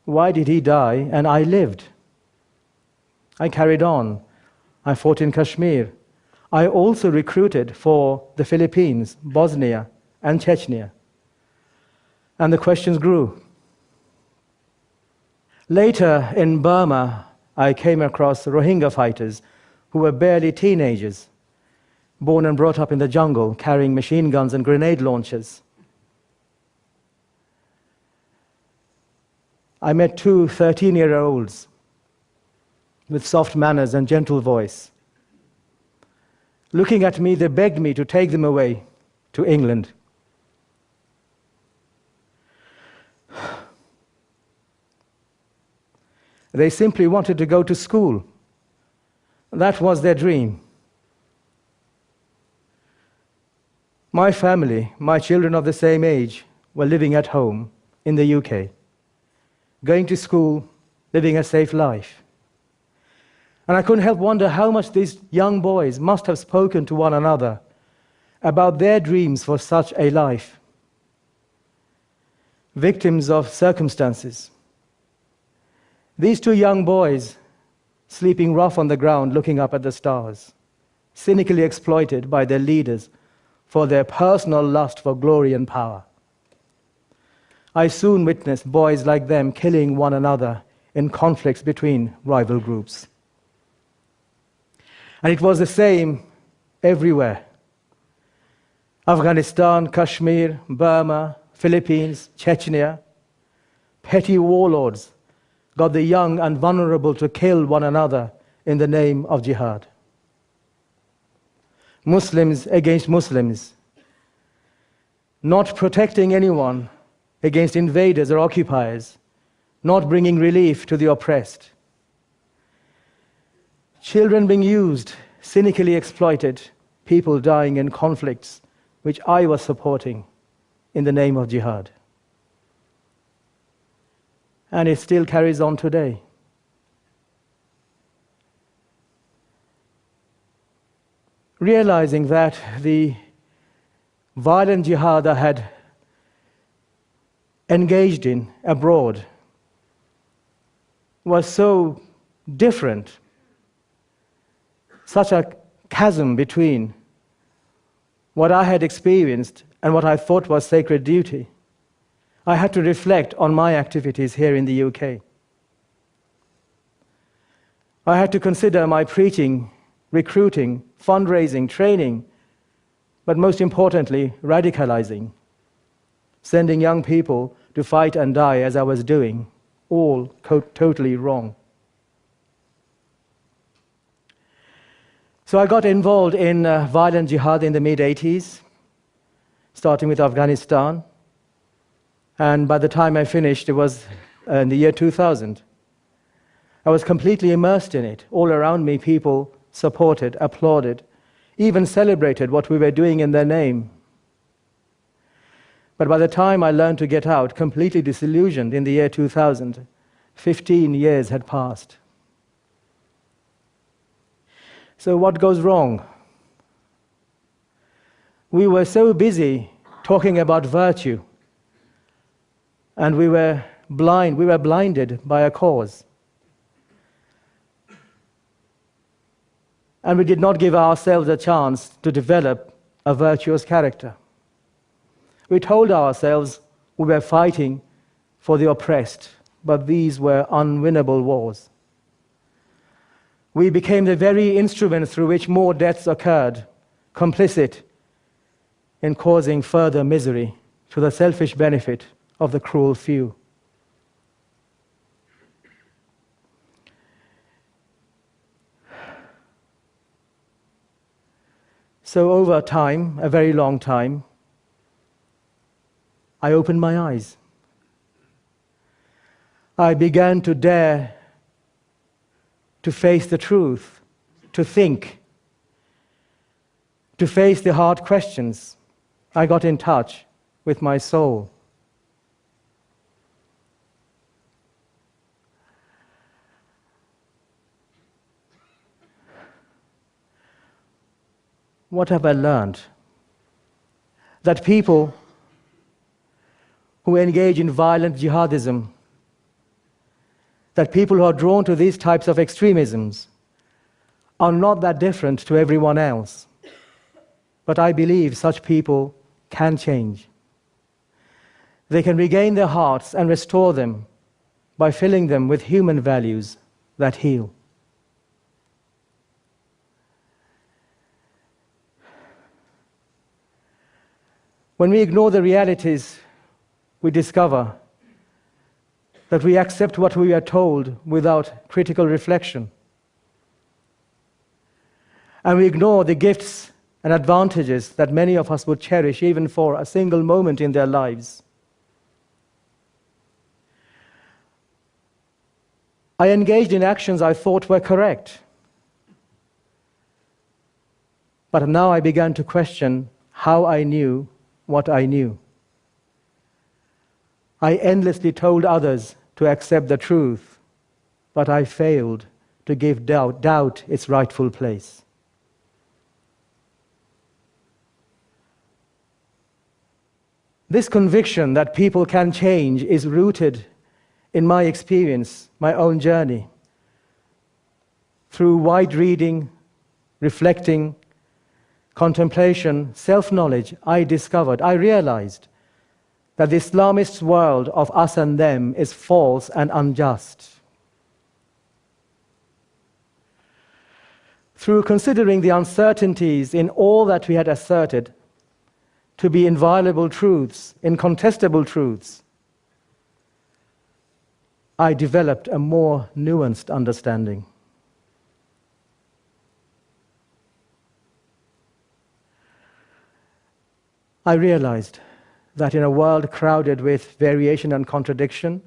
Why did he die and I lived? I carried on. I fought in Kashmir. I also recruited for the Philippines, Bosnia, and Chechnya. And the questions grew. Later in Burma, I came across Rohingya fighters who were barely teenagers, born and brought up in the jungle, carrying machine guns and grenade launchers. I met two 13-year-olds with soft manners and gentle voice. Looking at me, they begged me to take them away to England. They simply wanted to go to school. That was their dream. My family, my children of the same age, were living at home in the UK, going to school, living a safe life. And I couldn't help wonder how much these young boys must have spoken to one another about their dreams for such a life. Victims of circumstances. These two young boys, sleeping rough on the ground, looking up at the stars, cynically exploited by their leaders for their personal lust for glory and power. I soon witnessed boys like them killing one another in conflicts between rival groups. And it was the same everywhere. Afghanistan, Kashmir, Burma, Philippines, Chechnya. Petty warlords got the young and vulnerable to kill one another in the name of jihad. Muslims against Muslims, not protecting anyone against invaders or occupiers, not bringing relief to the oppressed. Children being used, cynically exploited, people dying in conflicts which I was supporting in the name of jihad. And it still carries on today. Realizing that the violent jihad I had engaged in abroad was so different, such a chasm between what I had experienced and what I thought was sacred duty. I had to reflect on my activities here in the UK. I had to consider my preaching, recruiting, fundraising, training, but most importantly, radicalizing, sending young people to fight and die as I was doing, all totally wrong. So I got involved in violent jihad in the mid-80s, starting with Afghanistan. And by the time I finished, it was in the year 2000. I was completely immersed in it. All around me, people supported, applauded, even celebrated what we were doing in their name. But by the time I learned to get out, completely disillusioned in the year 2000, 15 years had passed. So what goes wrong? We were so busy talking about virtue, and we were blinded by a cause. And we did not give ourselves a chance to develop a virtuous character. We told ourselves we were fighting for the oppressed, but these were unwinnable wars. We became the very instrument through which more deaths occurred, complicit in causing further misery to the selfish benefit of the cruel few. So over time, a very long time, I opened my eyes. I began to dare to face the truth, to think, to face the hard questions. I got in touch with my soul. What have I learned? That people who engage in violent jihadism that people who are drawn to these types of extremisms are not that different to everyone else. But I believe such people can change. They can regain their hearts and restore them by filling them with human values that heal. When we ignore the realities, we discover that we accept what we are told without critical reflection. And we ignore the gifts and advantages that many of us would cherish even for a single moment in their lives. I engaged in actions I thought were correct. But now I began to question how I knew what I knew. I endlessly told others to accept the truth, but I failed to give doubt its rightful place. This conviction that people can change is rooted in my experience, my own journey. Through wide reading, reflecting, contemplation, self-knowledge, I realized that the Islamist world of us and them is false and unjust. Through considering the uncertainties in all that we had asserted to be inviolable truths, incontestable truths, I developed a more nuanced understanding. I realized that in a world crowded with variation and contradiction,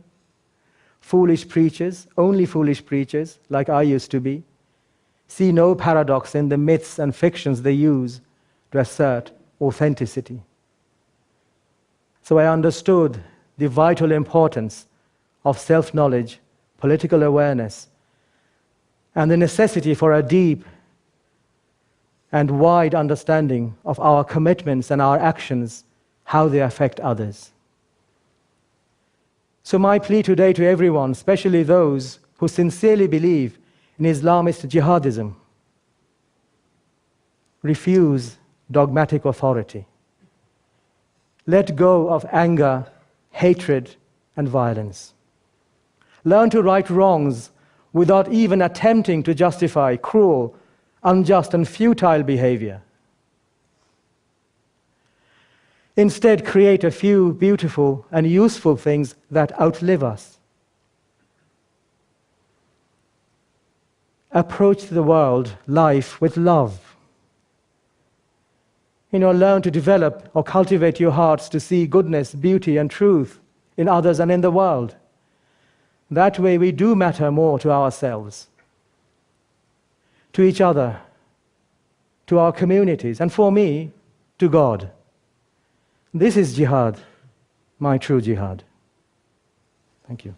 foolish preachers, only foolish preachers, like I used to be, see no paradox in the myths and fictions they use to assert authenticity. So I understood the vital importance of self-knowledge, political awareness, and the necessity for a deep and wide understanding of our commitments and our actions, how they affect others. So my plea today to everyone, especially those who sincerely believe in Islamist jihadism, refuse dogmatic authority. Let go of anger, hatred, and violence. Learn to right wrongs without even attempting to justify cruel, unjust, and futile behavior. Instead, create a few beautiful and useful things that outlive us. Approach the world, life, with love. Learn to develop or cultivate your hearts to see goodness, beauty, and truth in others and in the world. That way we do matter more to ourselves, to each other, to our communities, and for me, to God. This is jihad, my true jihad. Thank you.